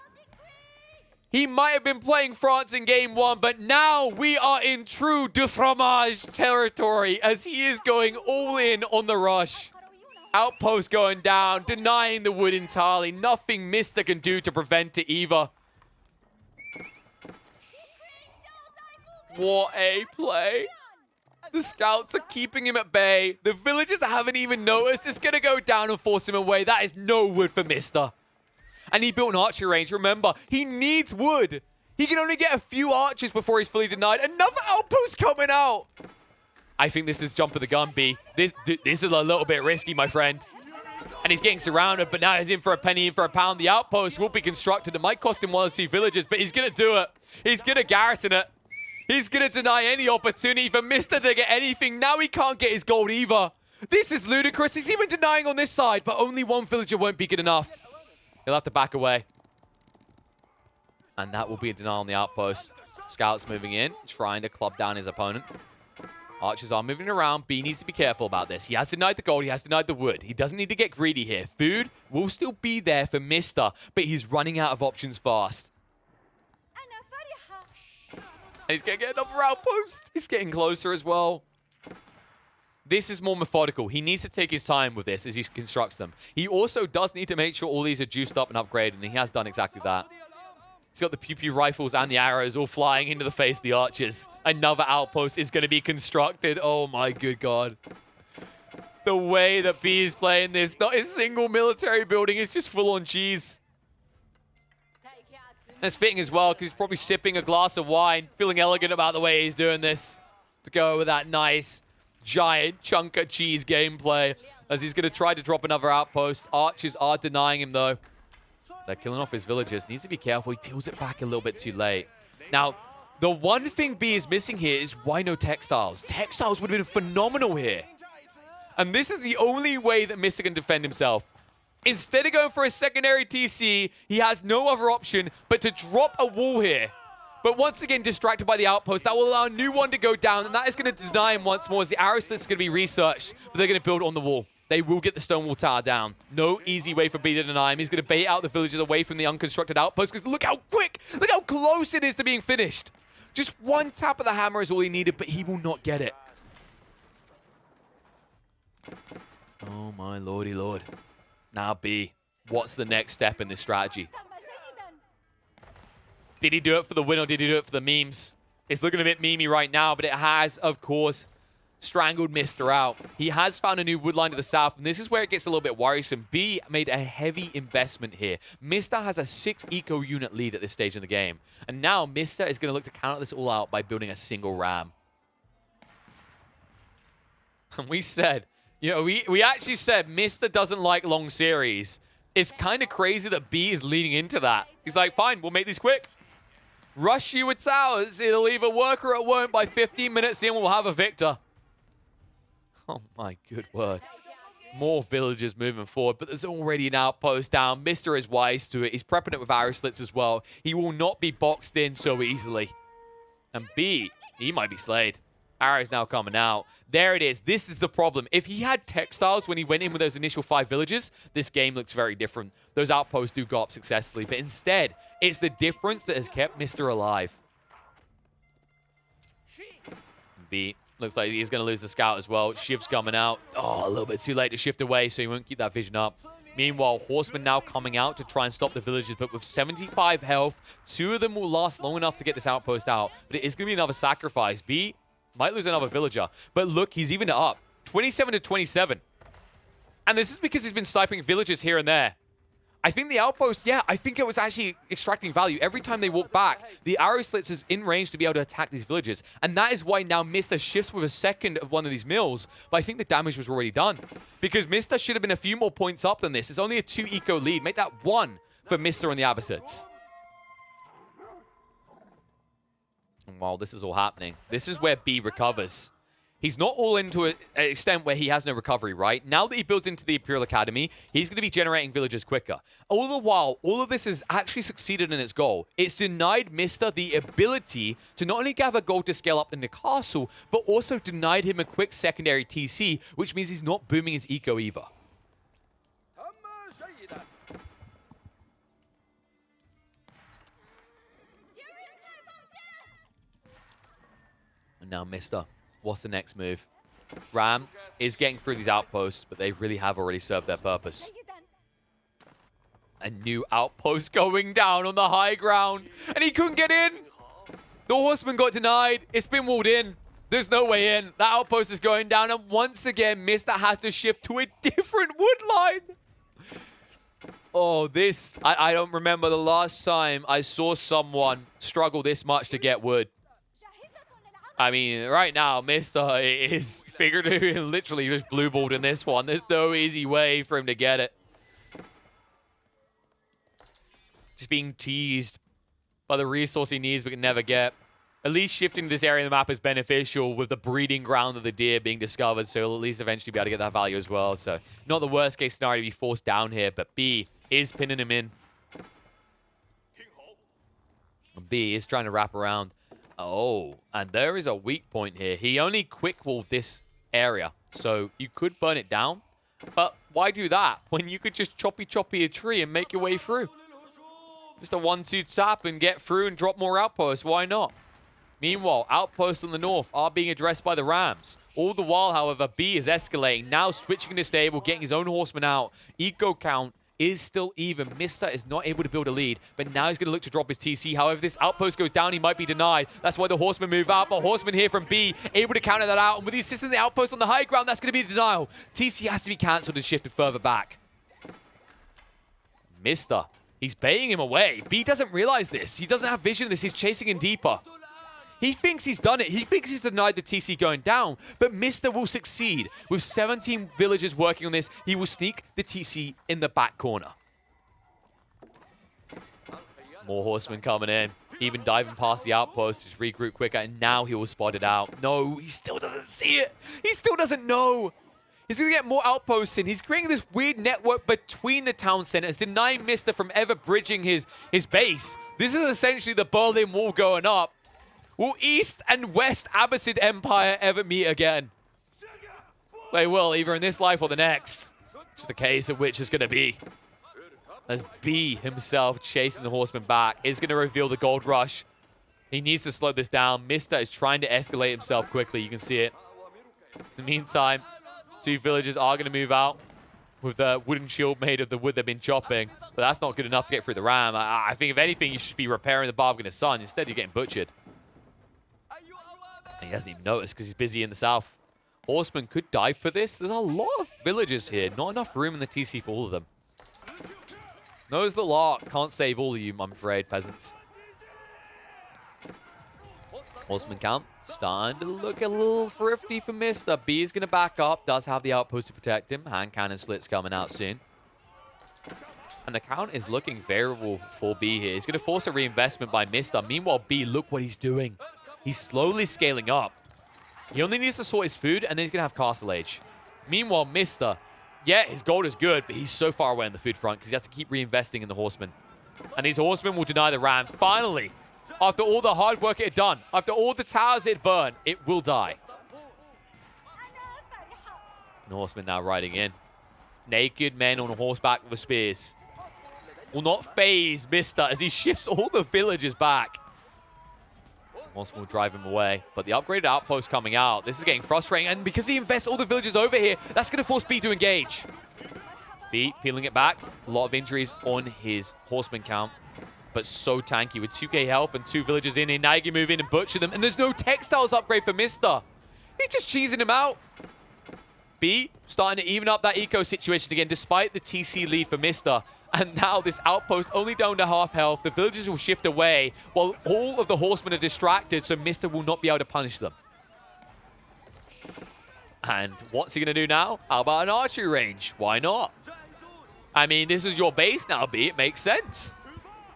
He might have been playing France in game 1, but now we are in true de fromage territory as he is going all in on the rush. Outpost going down, denying the wood entirely. Nothing Mista can do to prevent it either. What a play. The scouts are keeping him at bay. The villagers haven't even noticed. It's going to go down and force him away. That is no wood for Mista. And he built an archery range. Remember, he needs wood. He can only get a few archers before he's fully denied. Another outpost coming out. I think this is jump of the gun, B. This is a little bit risky, my friend. And he's getting surrounded, but now he's in for a penny, in for a pound. The outpost will be constructed. It might cost him 1 or 2 villages, but he's going to do it. He's going to garrison it. He's going to deny any opportunity for Mista to get anything. Now he can't get his gold either. This is ludicrous. He's even denying on this side, but only 1 villager won't be good enough. He'll have to back away. And that will be a denial on the outpost. Scouts moving in, trying to club down his opponent. Archers are moving around. B needs to be careful about this. He has denied the gold. He has denied the wood. He doesn't need to get greedy here. Food will still be there for Mista, but he's running out of options fast. And he's going to get another outpost. He's getting closer as well. This is more methodical. He needs to take his time with this as he constructs them. He also does need to make sure all these are juiced up and upgraded, and he has done exactly that. He's got the pew-pew rifles and the arrows all flying into the face of the archers. Another outpost is going to be constructed. Oh my good god. The way that B is playing this, not a single military building, is just full on cheese. That's fitting as well, because he's probably sipping a glass of wine, feeling elegant about the way he's doing this. To go with that nice giant chunk of cheese gameplay as he's going to try to drop another outpost. Archers are denying him, though. They're killing off his villagers. Needs to be careful. He peels it back a little bit too late. Now, the one thing B is missing here is why no textiles? Textiles would have been phenomenal here. And this is the only way that Mista can defend himself. Instead of going for a secondary TC, he has no other option but to drop a wall here. But once again, distracted by the outpost, that will allow a new one to go down, and that is going to deny him once more as the arrow slits is going to be researched, but they're going to build on the wall. They will get the stone wall tower down. No easy way for B to deny him. He's going to bait out the villagers away from the unconstructed outpost, because look how quick, look how close it is to being finished. Just one tap of the hammer is all he needed, but he will not get it. Oh my lordy lord. Now B, what's the next step in this strategy? Did he do it for the win or did he do it for the memes? It's looking a bit memey right now, but it has, of course, strangled Mista out. He has found a new wood line to the south, and this is where it gets a little bit worrisome. B made a heavy investment here. Mista has a 6 eco unit lead at this stage in the game. And now Mista is going to look to counter this all out by building a single ram. And we said, you know, we actually said Mista doesn't like long series. It's kind of crazy that B is leaning into that. He's like, fine, we'll make these quick. Rush you with towers. It'll either work or it won't. By 15 minutes in, we'll have a victor. Oh my good word. More villagers moving forward, but there's already an outpost down. Mista is wise to it. He's prepping it with arrow slits as well. He will not be boxed in so easily. And B, he might be slayed. Arrow's now coming out. There it is. This is the problem. If he had textiles when he went in with those initial 5 villages, this game looks very different. Those outposts do go up successfully, but instead, it's the difference that has kept Mista alive. B looks like he's going to lose the scout as well. Shiv's coming out. Oh, a little bit too late to shift away, so he won't keep that vision up. Meanwhile, Horsemen now coming out to try and stop the villagers, but with 75 health, 2 of them will last long enough to get this outpost out. But it is going to be another sacrifice. B might lose another villager. But look, he's even it up. 27 to 27. And this is because he's been sniping villagers here and there. I think the outpost, yeah, I think it was actually extracting value. Every time they walk back, the arrow slits is in range to be able to attack these villagers. And that is why now Mista shifts with a second of one of these mills. But I think the damage was already done. Because Mista should have been a few more points up than this. It's only a 2 eco lead. Make that 1 for Mista on the opposites. And while this is all happening, this is where B recovers. He's not all into an extent where he has no recovery, right? Now that he builds into the Imperial Academy, he's going to be generating villagers quicker. All the while, all of this has actually succeeded in its goal. It's denied Mista the ability to not only gather gold to scale up in the castle, but also denied him a quick secondary TC, which means he's not booming his eco either. And now Mista. What's the next move? Ram is getting through these outposts, but they really have already served their purpose. A new outpost going down on the high ground, and he couldn't get in. The horseman got denied. It's been walled in. There's no way in. That outpost is going down, and once again, Mista has to shift to a different wood line. Oh, this... I don't remember the last time I saw someone struggle this much to get wood. I mean, right now, Mista is figuratively literally just blue-balled in this one. There's no easy way for him to get it. Just being teased by the resource he needs but can never get. At least shifting this area of the map is beneficial with the breeding ground of the deer being discovered, so he'll at least eventually be able to get that value as well. So, not the worst-case scenario to be forced down here, but B is pinning him in. And B is trying to wrap around. Oh, and there is a weak point here. He only quick-walled this area, so you could burn it down. But why do that when you could just choppy a tree and make your way through? Just a 1-2 tap and get through and drop more outposts. Why not? Meanwhile, outposts on the north are being addressed by the Rams. All the while, however, B is escalating. Now switching to stable, getting his own horseman out. Eco count is still even. Mista is not able to build a lead, but now he's going to look to drop his TC. However, this outpost goes down, he might be denied. That's why the horsemen move out, but horsemen here from B, able to counter that out. And with the assistance of the outpost on the high ground, that's going to be the denial. TC has to be cancelled and shifted further back. Mista, he's baiting him away. B doesn't realize this. He doesn't have vision of this. He's chasing in deeper. He thinks he's done it. He thinks he's denied the TC going down, but Mista will succeed. With 17 villagers working on this, he will sneak the TC in the back corner. More horsemen coming in. Even diving past the outpost, just regroup quicker, and now he will spot it out. No, he still doesn't see it. He still doesn't know. He's going to get more outposts in. He's creating this weird network between the town centers, denying Mista from ever bridging his base. This is essentially the Berlin Wall going up. Will East and West Abbasid Empire ever meet again? They will, either in this life or the next. Just the case of which is going to be. As B himself chasing the horseman back is going to reveal the gold rush. He needs to slow this down. Mista is trying to escalate himself quickly. You can see it. In the meantime, two villagers are going to move out with the wooden shield made of the wood they've been chopping. But that's not good enough to get through the ram. I think if anything, you should be repairing the bargain of sun. Instead, you're getting butchered. He hasn't even noticed because he's busy in the south. Horseman could dive for this. There's a lot of villagers here. Not enough room in the TC for all of them. Knows the lot. Can't save all of you, I'm afraid, peasants. Horseman count starting to look a little thrifty for Mista. B is going to back up. Does have the outpost to protect him. Hand cannon slits coming out soon. And the count is looking favorable for B here. He's going to force a reinvestment by Mista. Meanwhile, B, look what he's doing. He's slowly scaling up. He only needs to sort his food, and then he's going to have Castle Age. Meanwhile, Mista, yeah, his gold is good, but he's so far away on the food front because he has to keep reinvesting in the horsemen. And these horsemen will deny the ram. Finally, after all the hard work it had done, after all the towers it burned, it will die. And the horsemen now riding in. Naked men on horseback with spears. Will not phase Mista as he shifts all the villagers back. Horseman will drive him away, but the upgraded outpost coming out. This is getting frustrating, and because he invests all the villagers over here, that's going to force B to engage. B peeling it back. A lot of injuries on his horseman count, but so tanky with 2k health and 2 villagers in here. Now you can move in and butcher them, and there's no textiles upgrade for Mista. He's just cheesing him out. B starting to even up that eco situation again, despite the TC lead for Mista. And now this outpost only down to half health. The villagers will shift away while all of the horsemen are distracted, so Mista will not be able to punish them. And what's he going to do now? How about an archery range? Why not? I mean, this is your base now, B. It makes sense.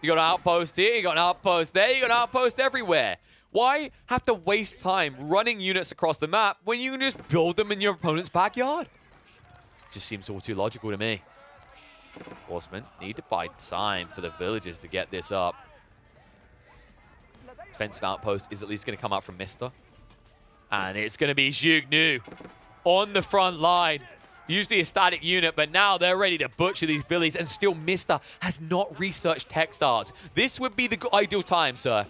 You got an outpost here, you got an outpost there, you got an outpost everywhere. Why have to waste time running units across the map when you can just build them in your opponent's backyard? It just seems all too logical to me. Horsemen need to buy time for the villagers to get this up. Defensive outpost is at least going to come out from Mista. And it's going to be Zhugnu on the front line. Usually a static unit, but now they're ready to butcher these villies, and still Mista has not researched textiles. This would be the ideal time, sir.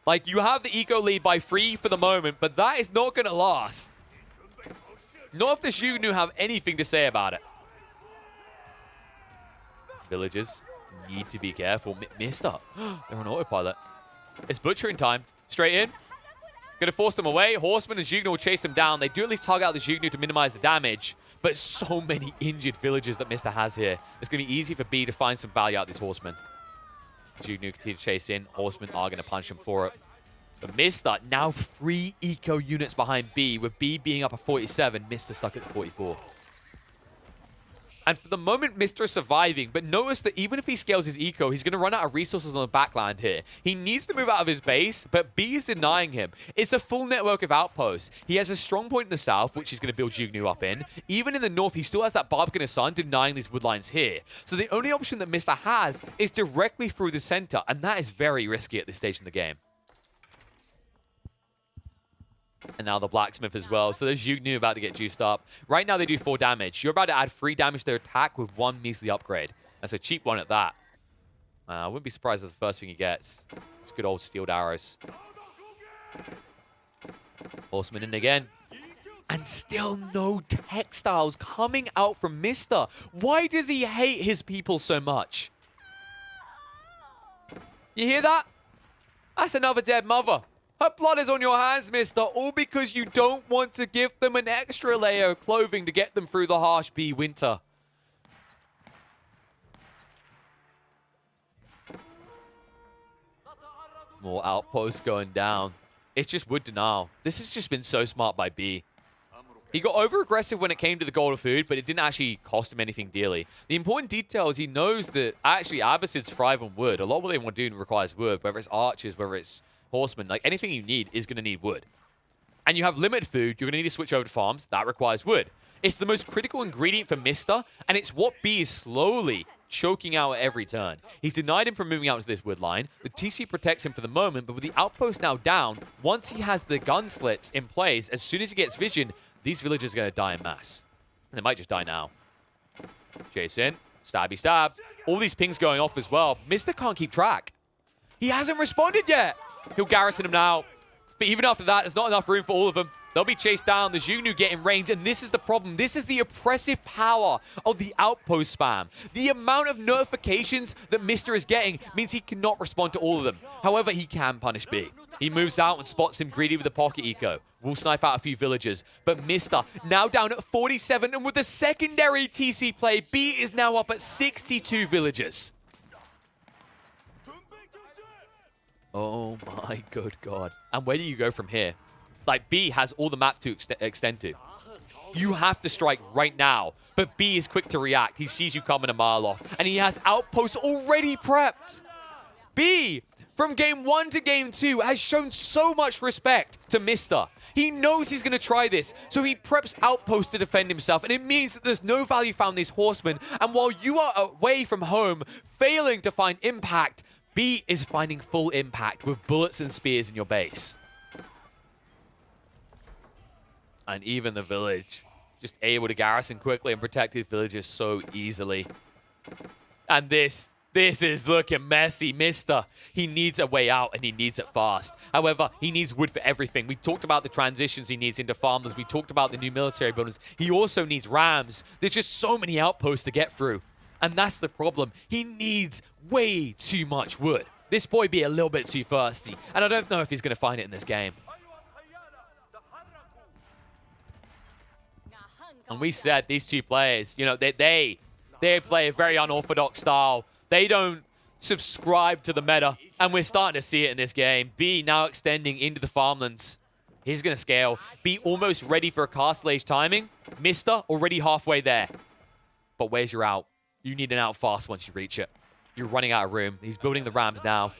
Like, you have the eco lead by 3 for the moment, but that is not going to last. Not if the Zhugnu have anything to say about it. Villagers need to be careful. Mista, they're on autopilot. It's butchering time. Straight in. Gonna force them away. Horsemen and Zhugnu will chase them down. They do at least target out the Zhugnu to minimize the damage. But so many injured villagers that Mista has here. It's gonna be easy for B to find some value out of these horsemen. Zhugnu continue to chase in. Horsemen are gonna punch him for it. But Mista now 3 eco units behind B, with B being up at 47, Mista stuck at 44. And for the moment, Mista is surviving, but notice that even if he scales his eco, he's going to run out of resources on the backland here. He needs to move out of his base, but B is denying him. It's a full network of outposts. He has a strong point in the south, which he's going to build Zhugnu up in. Even in the north, he still has that Barbican Sun denying these woodlines here. So the only option that Mista has is directly through the center, and that is very risky at this stage in the game. And now the blacksmith as well. So there's Zhugnu about to get juiced up. Right now they do 4 damage. You're about to add 3 damage to their attack with 1 measly upgrade. That's a cheap one at that. I wouldn't be surprised if the first thing he gets is good old steeled arrows. Horseman in again. And still no textiles coming out from Mista. Why does he hate his people so much? You hear that? That's another dead mother. Her blood is on your hands, Mista, all because you don't want to give them an extra layer of clothing to get them through the harsh B winter. More outposts going down. It's just wood denial. This has just been so smart by B. He got over-aggressive when it came to the gold of food, but it didn't actually cost him anything dearly. The important detail is he knows that actually Abbasids thrive on wood. A lot of what they want to do requires wood, whether it's archers, whether it's horsemen. Like, anything you need is going to need wood. And you have limited food, you're going to need to switch over to farms. That requires wood. It's the most critical ingredient for Mista, and it's what B is slowly choking out at every turn. He's denied him from moving out to this wood line. The TC protects him for the moment, but with the outpost now down, once he has the gun slits in place, as soon as he gets vision, these villagers are going to die in mass. And they might just die now. Jason, stabby stab. All these pings going off as well. Mista can't keep track. He hasn't responded yet. He'll garrison him now. But even after that, there's not enough room for all of them. They'll be chased down. The Zhugnu get in range, and this is the problem. This is the oppressive power of the outpost spam. The amount of notifications that Mista is getting means he cannot respond to all of them. However, he can punish B. He moves out and spots him greedy with the pocket eco. Will snipe out a few villagers. But Mista now down at 47, and with the secondary TC play, B is now up at 62 villagers. Oh my good God. And where do you go from here? Like, B has all the map to extend to. You have to strike right now. But B is quick to react. He sees you coming a mile off. And he has outposts already prepped. B, from game 1 to game 2, has shown so much respect to Mista. He knows he's going to try this. So he preps outposts to defend himself. And it means that there's no value found in these horsemen. And while you are away from home, failing to find impact, B is finding full impact with bullets and spears in your base. And even the village, just able to garrison quickly and protect his villagers so easily. And this is looking messy. Mista, he needs a way out, and he needs it fast. However, he needs wood for everything. We talked about the transitions he needs into farmers. We talked about the new military buildings. He also needs rams. There's just so many outposts to get through. And that's the problem. He needs way too much wood. This boy be a little bit too thirsty. And I don't know if he's going to find it in this game. And we said these two players, you know, they play a very unorthodox style. They don't subscribe to the meta. And we're starting to see it in this game. B now extending into the farmlands. He's going to scale. B almost ready for a castle age timing. Mista already halfway there. But where's your out? You need an out fast once you reach it. You're running out of room. He's building the rams now.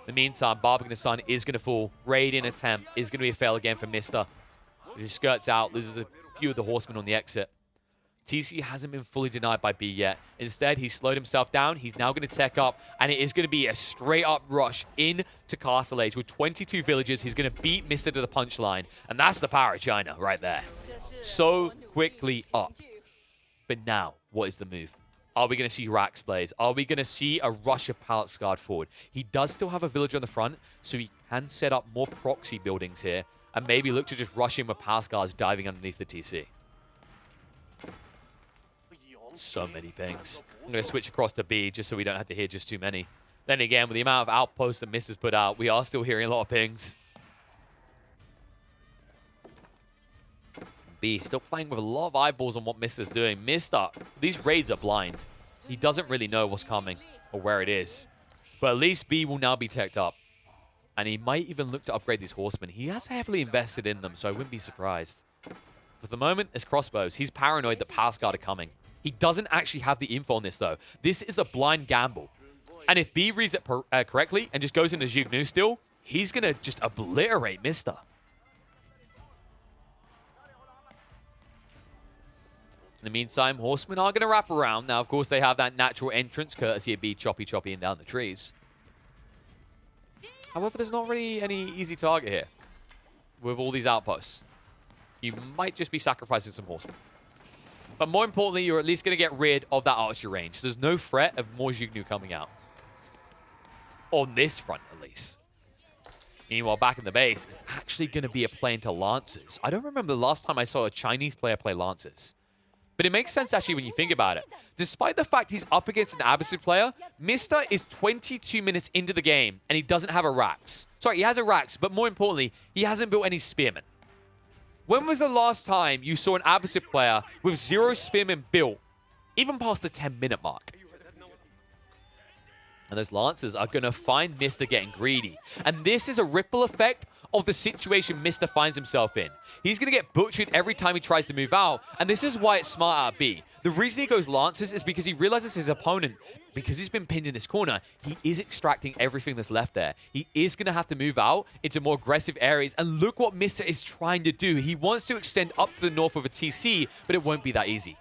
the meantime, Barbican the Sun is going to fall. Raid-in attempt is going to be a fail again for Mista. As he skirts out, loses a few of the horsemen on the exit. TC hasn't been fully denied by B yet. Instead, he's slowed himself down. He's now going to tech up, and it is going to be a straight-up rush into Castle Age. With 22 villagers, he's going to beat Mista to the punchline, and that's the power of China right there. So quickly up. But now, what is the move? Are we going to see Rax Blaze? Are we going to see a rush of Palace Guard forward? He does still have a villager on the front, so he can set up more proxy buildings here, and maybe look to just rush in with Palace Guards diving underneath the TC. So many pings. I'm going to switch across to B just so we don't have to hear just too many. Then again, with the amount of outposts that Mista's put out, we are still hearing a lot of pings. B still playing with a lot of eyeballs on what Mista's doing. Mista, these raids are blind. He doesn't really know what's coming or where it is. But at least B will now be teched up. And he might even look to upgrade these horsemen. He has heavily invested in them, so I wouldn't be surprised. For the moment, it's crossbows. He's paranoid that Palace Guard are coming. He doesn't actually have the info on this, though. This is a blind gamble. And if B reads it correctly and just goes into Jugnu still, he's going to just obliterate Mista. In the meantime, horsemen are going to wrap around. Now, of course, they have that natural entrance, courtesy of B choppy and down the trees. However, there's not really any easy target here with all these outposts. You might just be sacrificing some horsemen. But more importantly, you're at least going to get rid of that archery range. There's no threat of more Jugnu coming out. On this front, at least. Meanwhile, back in the base, it's actually going to be a play into Lancers. I don't remember the last time I saw a Chinese player play Lancers. But it makes sense, actually, when you think about it. Despite the fact he's up against an Abbasid player, Mista is 22 minutes into the game, and he doesn't have a Rax. Sorry, he has a Rax, but more importantly, he hasn't built any Spearmen. When was the last time you saw an Abbasid player with 0 Spearmen built, even past the 10-minute mark? And those Lancers are going to find Mista getting greedy. And this is a ripple effect of the situation Mista finds himself in. He's going to get butchered every time he tries to move out, and this is why it's smart out of B. The reason he goes Lancers is because he realizes his opponent, because he's been pinned in this corner, he is extracting everything that's left there. He is going to have to move out into more aggressive areas, and look what Mista is trying to do. He wants to extend up to the north with a TC, but it won't be that easy.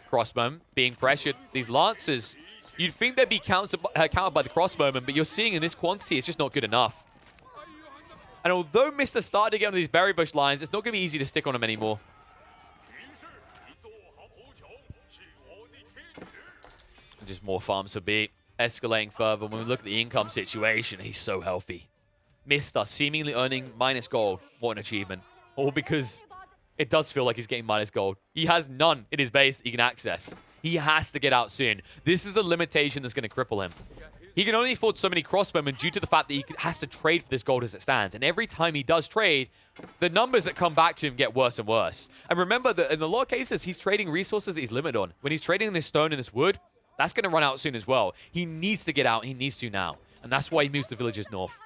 Crossbowmen being pressured. These Lancers, you'd think they'd be countered by the crossbowmen, but you're seeing in this quantity, it's just not good enough. And although Mista started to get on these berry bush lines, it's not going to be easy to stick on him anymore. And just more farms for B. Escalating further. When we look at the income situation, he's so healthy. Mista seemingly earning minus gold. What an achievement. All because it does feel like he's getting minus gold. He has none in his base that he can access. He has to get out soon. This is the limitation that's going to cripple him. He can only afford so many crossbowmen due to the fact that he has to trade for this gold as it stands. And every time he does trade, the numbers that come back to him get worse and worse. And remember that in a lot of cases, he's trading resources that he's limited on. When he's trading this stone and this wood, that's going to run out soon as well. He needs to get out. He needs to now. And that's why he moves the villagers north.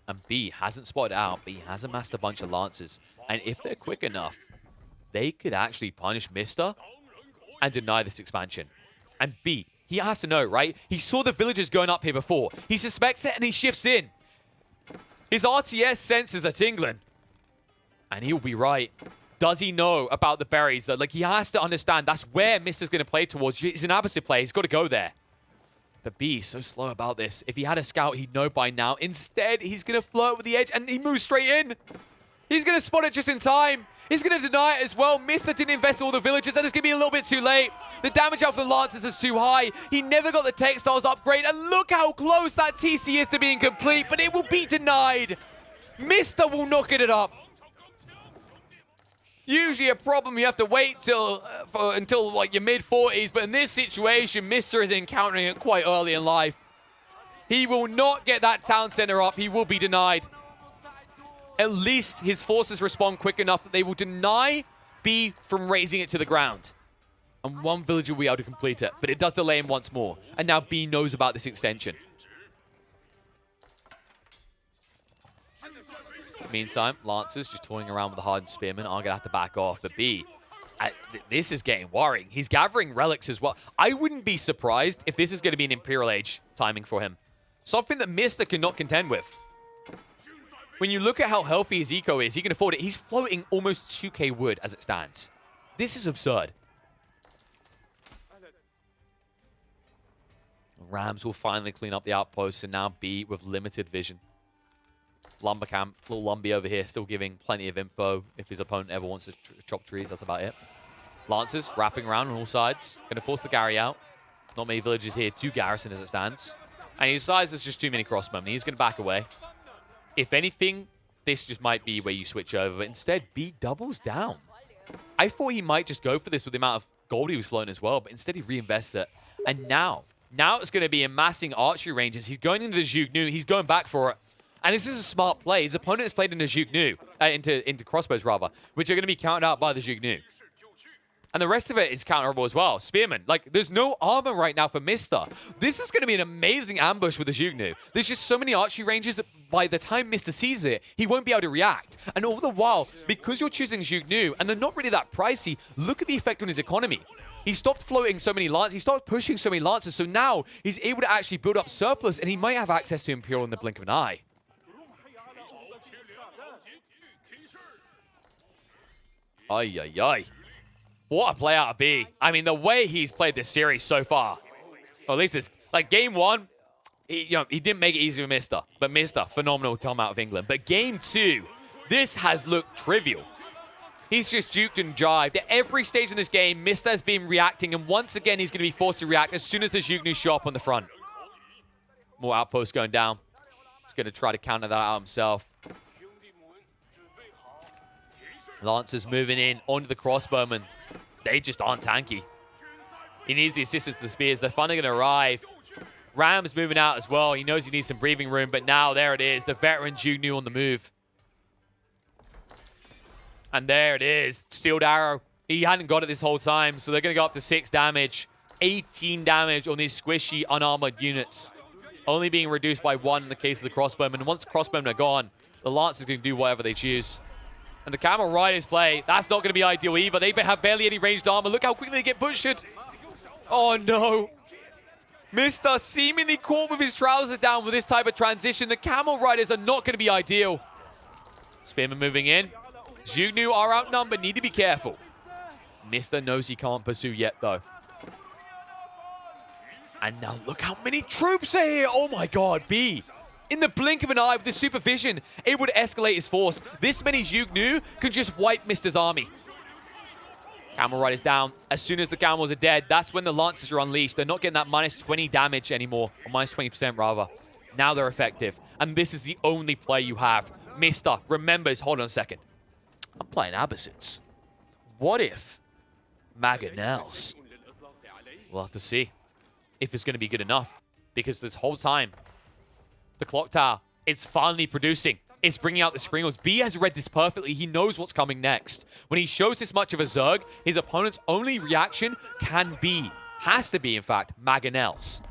And B hasn't spotted out, but he has amassed a bunch of Lancers. And if they're quick enough, they could actually punish Mista and deny this expansion. And B, he has to know, right? He saw the villagers going up here before. He suspects it and he shifts in. His RTS senses are tingling. And he'll be right. Does he know about the berries? Like, he has to understand that's where Mista's going to play towards. He's an Abbasid player. He's got to go there. But B, so slow about this. If he had a scout, he'd know by now. Instead, he's going to flirt with the edge and he moves straight in. He's going to spot it just in time. He's going to deny it as well. Mista didn't invest in all the villagers, and it's going to be a little bit too late. The damage out for the Lancers is too high. He never got the textiles upgrade, and look how close that TC is to being complete, but it will be denied. Mista will not get it up. Usually a problem you have to wait until like your mid-40s, but in this situation, Mista is encountering it quite early in life. He will not get that town center up. He will be denied. At least his forces respond quick enough that they will deny B from raising it to the ground. And one villager will be able to complete it, but it does delay him once more. And now B knows about this extension. Meantime, Lancers just toying around with the hardened spearmen are going to have to back off. But B this is getting worrying. He's gathering relics as well. I wouldn't be surprised if this is going to be an Imperial Age timing for him. Something that Mista cannot contend with. When you look at how healthy his eco is, he can afford it. He's floating almost 2k wood as it stands. This is absurd. Rams will finally clean up the outposts and now be with limited vision. Lumber camp, little Lumbie over here, still giving plenty of info if his opponent ever wants to chop trees. That's about it. Lancers wrapping around on all sides. Going to force the Gary out. Not many villages here to garrison as it stands. And he decides there's just too many crossbowmen. He's going to back away. If anything, this just might be where you switch over. But instead, B doubles down. I thought he might just go for this with the amount of gold he was floating as well. But instead, he reinvests it. And now it's going to be amassing archery ranges. He's going into the Juke Nu. He's going back for it. And this is a smart play. His opponent has played into Juke Nu, into crossbows rather, which are going to be counted out by the Juke Nu. And the rest of it is counterable as well. Spearman, like, there's no armor right now for Mista. This is going to be an amazing ambush with the Juke Nu. There's just so many archery ranges that by the time Mista sees it, he won't be able to react. And all the while, because you're choosing Juke Nu, and they're not really that pricey, look at the effect on his economy. He stopped floating so many lances. He stopped pushing so many lances. So now he's able to actually build up surplus, and he might have access to Imperial in the blink of an eye. Ay, ay, ay. What a play out of B. I mean, the way he's played this series so far. Or at least it's like game one, he didn't make it easy for Mista. But Mista, phenomenal come out of England. But game two, this has looked trivial. He's just juked and jived. At every stage in this game, Mista has been reacting. And once again, he's going to be forced to react as soon as the Juke Nu show up on the front. More outposts going down. He's going to try to counter that out himself. Lancers moving in onto the crossbowmen. They just aren't tanky. He needs the assistance to the spears. They're finally going to arrive. Ram's moving out as well. He knows he needs some breathing room, but now there it is. The veteran Juke Nu on the move. And there it is. Steeled arrow. He hadn't got it this whole time, so they're going to go up to 6 damage. 18 damage on these squishy, unarmored units. Only being reduced by 1 in the case of the crossbowmen. And once crossbowmen are gone, the Lancers can do whatever they choose. And the Camel Riders play, that's not going to be ideal either. They have barely any ranged armor. Look how quickly they get pushed. Oh, no. Mista seemingly caught with his trousers down with this type of transition. The Camel Riders are not going to be ideal. Spearman moving in. Juke Nu are outnumbered. Need to be careful. Mista knows he can't pursue yet, though. And now look how many troops are here. Oh, my God. B. In the blink of an eye with the supervision, it would escalate his force. This many Juke Nu can just wipe Mista's army. Camel Riders down. As soon as the camels are dead, that's when the Lancers are unleashed. They're not getting that minus 20 damage anymore, or minus 20% rather. Now they're effective. And this is the only play you have. Mista remembers, hold on a second. I'm playing Abbasids. What if Mangonels? We'll have to see if it's going to be good enough. Because this whole time, the clock tower, it's finally producing. It's bringing out the Springles. B has read this perfectly. He knows what's coming next. When he shows this much of a Zerg, his opponent's only reaction has to be, in fact, Mangonels.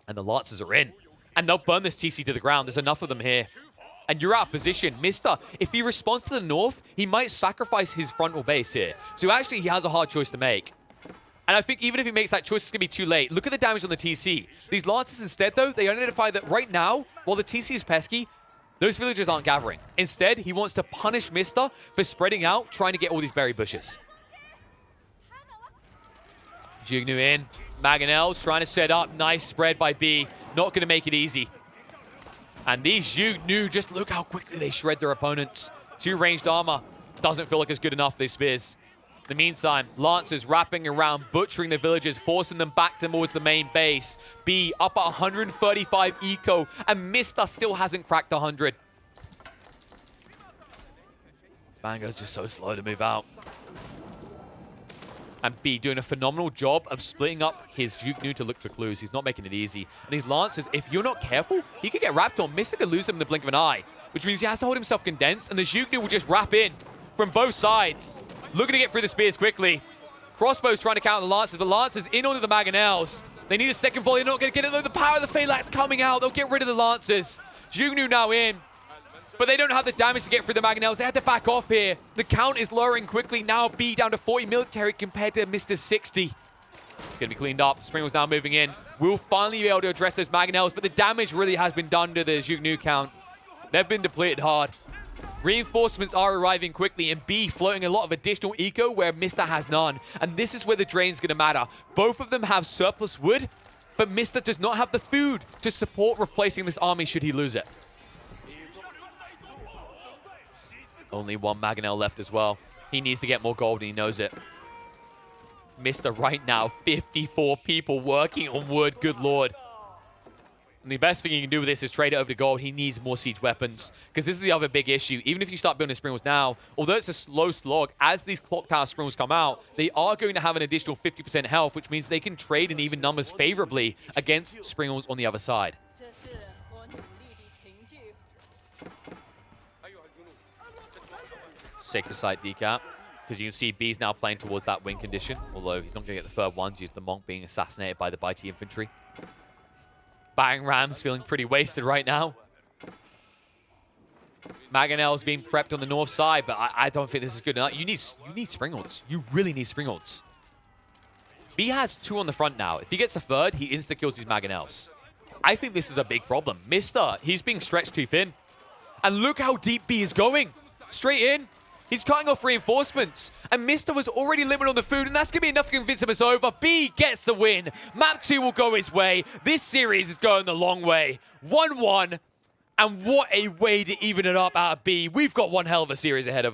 And the Lancers are in. And they'll burn this TC to the ground. There's enough of them here. And you're out of position. Mista, if he responds to the north, he might sacrifice his frontal base here. So actually, he has a hard choice to make. And I think even if he makes that choice, it's going to be too late. Look at the damage on the TC. These Lancers instead, though, they identify that right now, while the TC is pesky, those villagers aren't gathering. Instead, he wants to punish Mista for spreading out, trying to get all these berry bushes. Juke Nu in. Mangonels trying to set up. Nice spread by B. Not going to make it easy. And these Juke Nu, just look how quickly they shred their opponents. 2 ranged armor. Doesn't feel like it's good enough, these spears. In the meantime, Lancers wrapping around, butchering the villagers, forcing them back towards the main base. B up at 135 eco, and Mista still hasn't cracked 100. Mango's just so slow to move out. And B doing a phenomenal job of splitting up his Juke Nu to look for clues. He's not making it easy. And these Lancers, if you're not careful, he could get wrapped on. Mista could lose them in the blink of an eye, which means he has to hold himself condensed, and the Juke Nu will just wrap in from both sides. Looking to get through the spears quickly. Crossbows trying to counter the Lancers, but Lancers in onto the Mangonels. They need a second volley. They're not going to get it, though. The power of the Phalanx coming out. They'll get rid of the Lancers. Juke Nu now in. but they don't have the damage to get through the Mangonels. They had to back off here. The count is lowering quickly. Now B down to 40 military compared to Mr. 60. It's going to be cleaned up. Springles now moving in. We'll finally be able to address those Mangonels, but the damage really has been done to the Zhugnu count. They've been depleted hard. Reinforcements are arriving quickly, and B floating a lot of additional eco where Mr. has none. And this is where the drain's going to matter. Both of them have surplus wood, but Mr. does not have the food to support replacing this army should he lose it. Only one Mangonel left as well. He needs to get more gold, and he knows it. Mr. right now, 54 people working on wood. Good lord. And the best thing you can do with this is trade it over to gold. He needs more siege weapons, because this is the other big issue. Even if you start building Springles now, although it's a slow slog, as these clock tower Springles come out, they are going to have an additional 50% health, which means they can trade in even numbers favorably against Springles on the other side. Sacred Site decap, because you can see B's now playing towards that win condition, although he's not going to get the third one due to the Monk being assassinated by the Bitey infantry. Battering Rams feeling pretty wasted right now. Mangonel's being prepped on the north side, but I don't think this is good enough. You need Springles. You really need Springles. B has 2 on the front now. If he gets a third, he insta-kills these Mangonels. I think this is a big problem. Mr., he's being stretched too thin. And look how deep B is going. Straight in. He's cutting off reinforcements. And Mr. was already limited on the food, and that's going to be enough to convince him it's over. B gets the win. Map 2 will go his way. This series is going the long way. 1-1. And what a way to even it up out of B. We've got one hell of a series ahead of us.